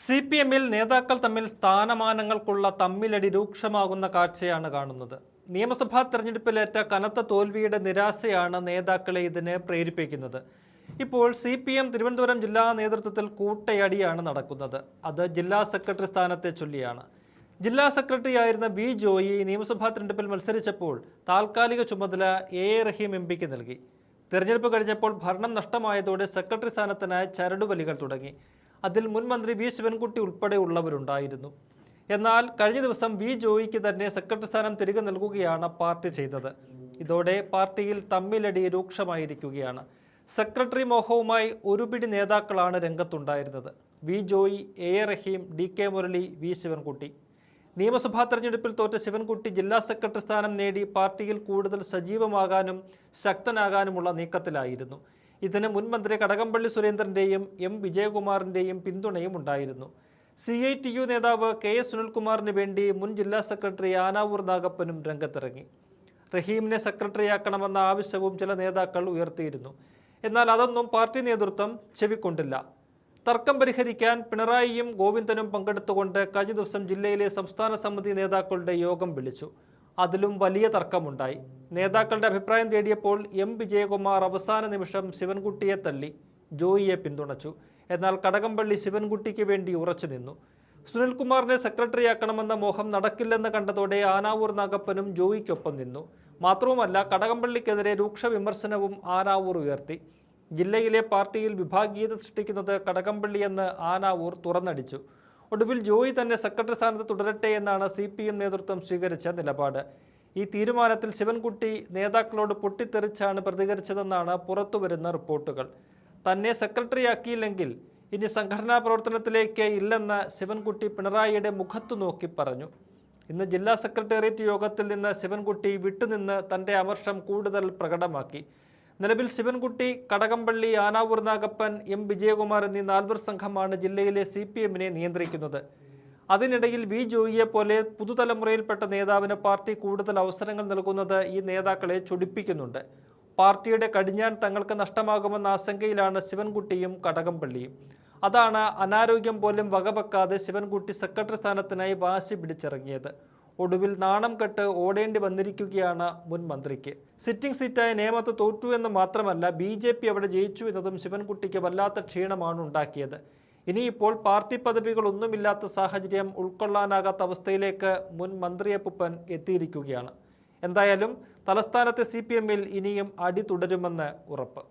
സിപിഎമ്മിൽ നേതാക്കൾ തമ്മിൽ സ്ഥാനമാനങ്ങൾക്കുള്ള തമ്മിലടി രൂക്ഷമാകുന്ന കാഴ്ചയാണ് കാണുന്നത്. നിയമസഭാ തെരഞ്ഞെടുപ്പിലേറ്റ കനത്ത തോൽവിയുടെ നിരാശയാണ് നേതാക്കളെ ഇതിന് പ്രേരിപ്പിക്കുന്നത്. ഇപ്പോൾ സിപിഎം തിരുവനന്തപുരം ജില്ലാ നേതൃത്വത്തിൽ കൂട്ടയടിയാണ് നടക്കുന്നത്. അത് ജില്ലാ സെക്രട്ടറി സ്ഥാനത്തെ ചൊല്ലിയാണ്. ജില്ലാ സെക്രട്ടറിയായിരുന്ന ബി ജോയി നിയമസഭാ തെരഞ്ഞെടുപ്പിൽ മത്സരിച്ചപ്പോൾ താൽക്കാലിക ചുമതല എ റഹീം എംപിക്ക് നൽകി. തെരഞ്ഞെടുപ്പ് കഴിഞ്ഞപ്പോൾ ഭരണം നഷ്ടമായതോടെ സെക്രട്ടറി സ്ഥാനത്തിനായി ചരടുവലികൾ തുടങ്ങി. അതിൽ മുൻ മന്ത്രി വി ശിവൻകുട്ടി ഉൾപ്പെടെയുള്ളവരുണ്ടായിരുന്നു. എന്നാൽ കഴിഞ്ഞ ദിവസം വി ജോയിക്ക് തന്നെ സെക്രട്ടറി സ്ഥാനം തിരികെ നൽകുകയാണ് പാർട്ടി ചെയ്തത്. ഇതോടെ പാർട്ടിയിൽ തമ്മിലടി രൂക്ഷമായിരിക്കുകയാണ്. സെക്രട്ടറി മോഹവുമായി ഒരു പിടി നേതാക്കളാണ് രംഗത്തുണ്ടായിരുന്നത്. V Joy, A Rahim, D K Murali, V Sivankutty. നിയമസഭാ തെരഞ്ഞെടുപ്പിൽ തോറ്റ ശിവൻകുട്ടി ജില്ലാ സെക്രട്ടറി സ്ഥാനം നേടി പാർട്ടിയിൽ കൂടുതൽ സജീവമാകാനും ശക്തനാകാനുമുള്ള നീക്കത്തിലായിരുന്നു. ഇതിന് മുൻ മന്ത്രി കടകംപള്ളി സുരേന്ദ്രന്റെയും എം വിജയകുമാറിന്റെയും പിന്തുണയും ഉണ്ടായിരുന്നു. CITU നേതാവ് KS സുനിൽകുമാറിന് വേണ്ടി മുൻ ജില്ലാ സെക്രട്ടറി ആനാവൂർ നാഗപ്പനും രംഗത്തിറങ്ങി. റഹീമിനെ സെക്രട്ടറിയാക്കണമെന്ന ആവശ്യവും ചില നേതാക്കൾ ഉയർത്തിയിരുന്നു. എന്നാൽ അതൊന്നും പാർട്ടി നേതൃത്വം ചെവിക്കൊണ്ടില്ല. തർക്കം പരിഹരിക്കാൻ പിണറായിയും ഗോവിന്ദനും പങ്കെടുത്തുകൊണ്ട് കഴിഞ്ഞ ദിവസം ജില്ലയിലെ സംസ്ഥാന സമിതി നേതാക്കളുടെ യോഗം വിളിച്ചു. അതിലും വലിയ തർക്കമുണ്ടായി. നേതാക്കളുടെ അഭിപ്രായം തേടിയപ്പോൾ എം വിജയകുമാർ അവസാന നിമിഷം ശിവൻകുട്ടിയെ തള്ളി ജോയിയെ പിന്തുണച്ചു. എന്നാൽ കടകംപള്ളി ശിവൻകുട്ടിക്ക് വേണ്ടി ഉറച്ചു നിന്നു. സുനിൽകുമാറിനെ സെക്രട്ടറിയാക്കണമെന്ന മോഹം നടക്കില്ലെന്ന് കണ്ടതോടെ ആനാവൂർ നാഗപ്പനും ജോയിക്കൊപ്പം നിന്നു. മാത്രവുമല്ല, കടകംപള്ളിക്കെതിരെ രൂക്ഷ വിമർശനവും ആനാവൂർ ഉയർത്തി. ജില്ലയിലെ പാർട്ടിയിൽ വിഭാഗീയത സൃഷ്ടിക്കുന്നത് കടകംപള്ളിയെന്ന് ആനാവൂർ തുറന്നടിച്ചു. ഒടുവിൽ ജോയി തന്നെ സെക്രട്ടറി സ്ഥാനത്ത് തുടരട്ടെ എന്നാണ് CPM നേതൃത്വം സ്വീകരിച്ച നിലപാട്. ഈ തീരുമാനത്തിൽ ശിവൻകുട്ടി നേതാക്കളോട് പൊട്ടിത്തെറിച്ചാണ് പ്രതികരിച്ചതെന്നാണ് പുറത്തുവരുന്ന റിപ്പോർട്ടുകൾ. തന്നെ സെക്രട്ടറിയാക്കിയില്ലെങ്കിൽ ഇനി സംഘടനാ പ്രവർത്തനത്തിലേക്ക് ഇല്ലെന്ന് ശിവൻകുട്ടി പിണറായിയുടെ മുഖത്തു നോക്കി പറഞ്ഞു. ഇന്ന് ജില്ലാ സെക്രട്ടേറിയറ്റ് യോഗത്തിൽ നിന്ന് ശിവൻകുട്ടി വിട്ടുനിന്ന് തന്റെ അമർഷം കൂടുതൽ പ്രകടമാക്കി. നിലവിൽ ശിവൻകുട്ടി, കടകംപള്ളി, ആനാവൂർ നാഗപ്പൻ, എം വിജയകുമാർ എന്നീ 4 സംഘമാണ് ജില്ലയിലെ CPM-നെ നിയന്ത്രിക്കുന്നത്. അതിനിടയിൽ വി ജോയിയെ പോലെ പുതുതലമുറയിൽപ്പെട്ട നേതാവിന് പാർട്ടി കൂടുതൽ അവസരങ്ങൾ നൽകുന്നത് ഈ നേതാക്കളെ ചൊടിപ്പിക്കുന്നുണ്ട്. പാർട്ടിയുടെ കടിഞ്ഞാൺ തങ്ങൾക്ക് നഷ്ടമാകുമെന്ന ആശങ്കയിലാണ് ശിവൻകുട്ടിയും കടകംപള്ളിയും. അതാണ് അനാരോഗ്യം പോലും വകവെക്കാതെ ശിവൻകുട്ടി സെക്രട്ടറി സ്ഥാനത്തിനായി വാശി പിടിച്ചിറങ്ങിയത്. ഒടുവിൽ നാണം കെട്ട് ഓടേണ്ടി വന്നിരിക്കുകയാണ് മുൻ മന്ത്രിക്ക്. സിറ്റിംഗ് സീറ്റായ നേമത്ത് തോറ്റു എന്ന് മാത്രമല്ല, BJP അവിടെ ജയിച്ചു എന്നതും ശിവൻകുട്ടിക്ക് വല്ലാത്ത ക്ഷീണമാണ് ഉണ്ടാക്കിയത്. ഇനിയിപ്പോൾ പാർട്ടി പദവികളൊന്നുമില്ലാത്ത സാഹചര്യം ഉൾക്കൊള്ളാനാകാത്ത അവസ്ഥയിലേക്ക് മുൻ മന്ത്രിയപ്പൂപ്പൻ എത്തിയിരിക്കുകയാണ്. എന്തായാലും തലസ്ഥാനത്തെ CPM-ൽ ഇനിയും അടി തുടരുമെന്ന് ഉറപ്പ്.